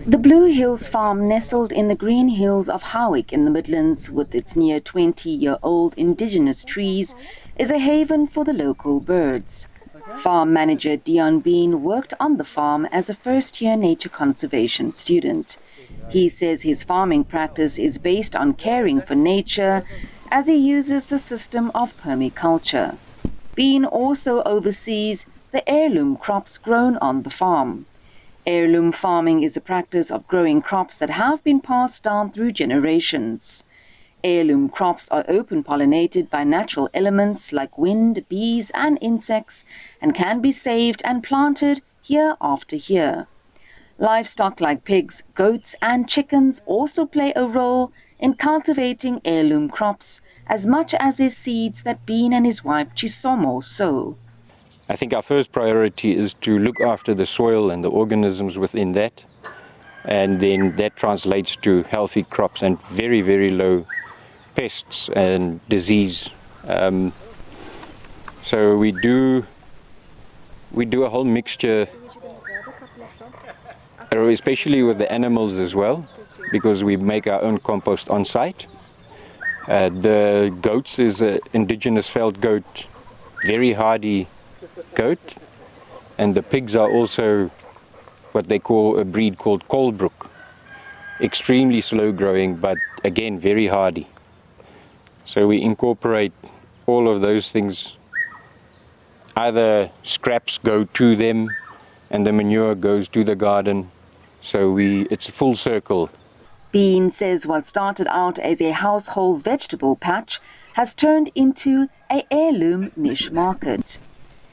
The Blue Hills farm, nestled in the green hills of Howick in the Midlands with its near 20-year-old indigenous trees, is a haven for the local birds. Farm manager Dion Bean worked on the farm as a first-year nature conservation student. He says his farming practice is based on caring for nature as he uses the system of permaculture. Bean also oversees the heirloom crops grown on the farm. Heirloom farming is a practice of growing crops that have been passed down through generations. Heirloom crops are open-pollinated by natural elements like wind, bees and insects and can be saved and planted year after year. Livestock like pigs, goats and chickens also play a role in cultivating heirloom crops as much as their seeds that Bean and his wife Chisomo sow. I think our first priority is to look after the soil and the organisms within that, and then that translates to healthy crops and very, very low pests and disease. So we do a whole mixture, especially with the animals as well, because we make our own compost on site. The goats is an indigenous veld goat, very hardy goat, and the pigs are also what they call a breed called Colebrook, extremely slow growing but again very hardy. So we incorporate all of those things. Either scraps go to them and the manure goes to the garden, so it's a full circle. Bean says what started out as a household vegetable patch has turned into an heirloom niche market.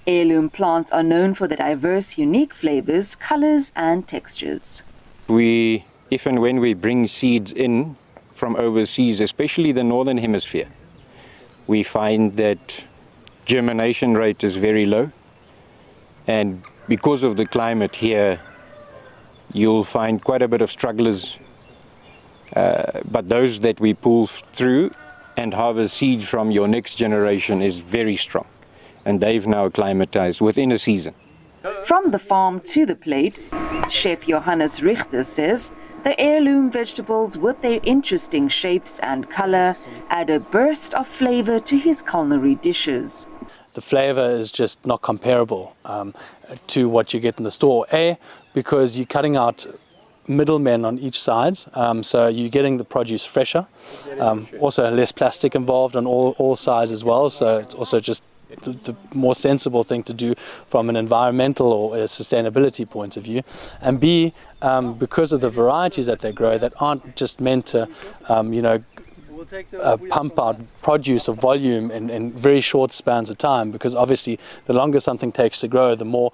Heirloom plants are known for their diverse, unique flavors, colors and textures. If and when we bring seeds in from overseas, especially the northern hemisphere, we find that germination rate is very low, and because of the climate here, you'll find quite a bit of strugglers, but those that we pull through and harvest seed from your next generation is very strong. And they've now acclimatized within a season. From the farm to the plate, Chef Johannes Richter says the heirloom vegetables with their interesting shapes and color add a burst of flavor to his culinary dishes. The flavor is just not comparable to what you get in the store. Because you're cutting out middlemen on each side, so you're getting the produce fresher. Also less plastic involved on all sides as well, so it's also just the more sensible thing to do from an environmental or a sustainability point of view. And B, because of the varieties that they grow that aren't just meant to pump out produce or volume in very short spans of time, because obviously the longer something takes to grow, the more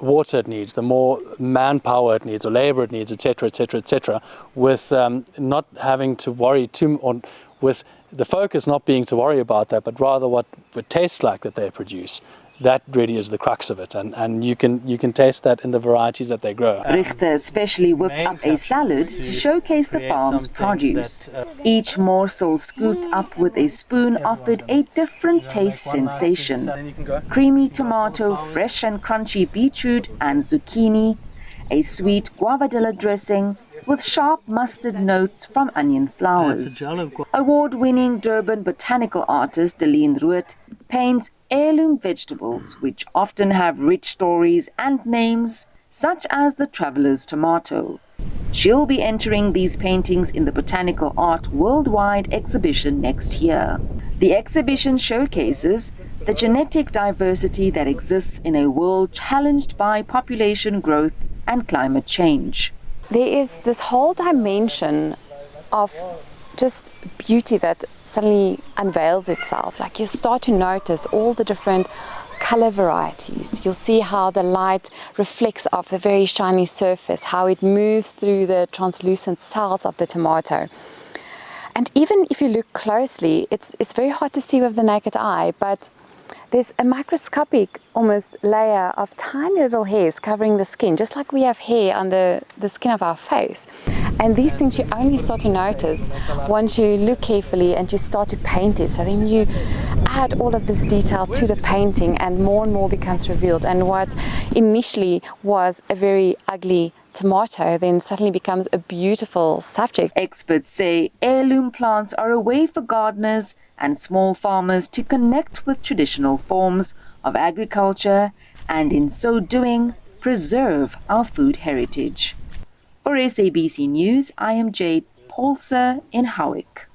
water it needs, the more manpower it needs or labor it needs, etc., etc., etc., with not having to worry with the focus not being to worry about that, but rather what it tastes like that they produce. That really is the crux of it, and you can taste that in the varieties that they grow. Richter especially whipped up a salad to showcase the farm's produce. Each morsel scooped up with a spoon offered a different taste sensation. Creamy tomato, fresh and crunchy beetroot and zucchini, a sweet guavadilla dressing, with sharp mustard notes from onion flowers. Award-winning Durban botanical artist Deline Ruet paints heirloom vegetables which often have rich stories and names, such as the traveller's tomato. She'll be entering these paintings in the Botanical Art Worldwide exhibition next year. The exhibition showcases the genetic diversity that exists in a world challenged by population growth and climate change. There is this whole dimension of just beauty that suddenly unveils itself. Like you start to notice all the different color varieties. You'll see how the light reflects off the very shiny surface, how it moves through the translucent cells of the tomato. And even if you look closely, it's very hard to see with the naked eye, but there's a microscopic almost layer of tiny little hairs covering the skin, just like we have hair on the skin of our face. And these things you only start to notice once you look carefully and you start to paint it. So then you add all of this detail to the painting, and more becomes revealed, and what initially was a very ugly tomato then suddenly becomes a beautiful subject. Experts say heirloom plants are a way for gardeners and small farmers to connect with traditional forms of agriculture and in so doing preserve our food heritage. For SABC News, I am Jade Paulser in Howick.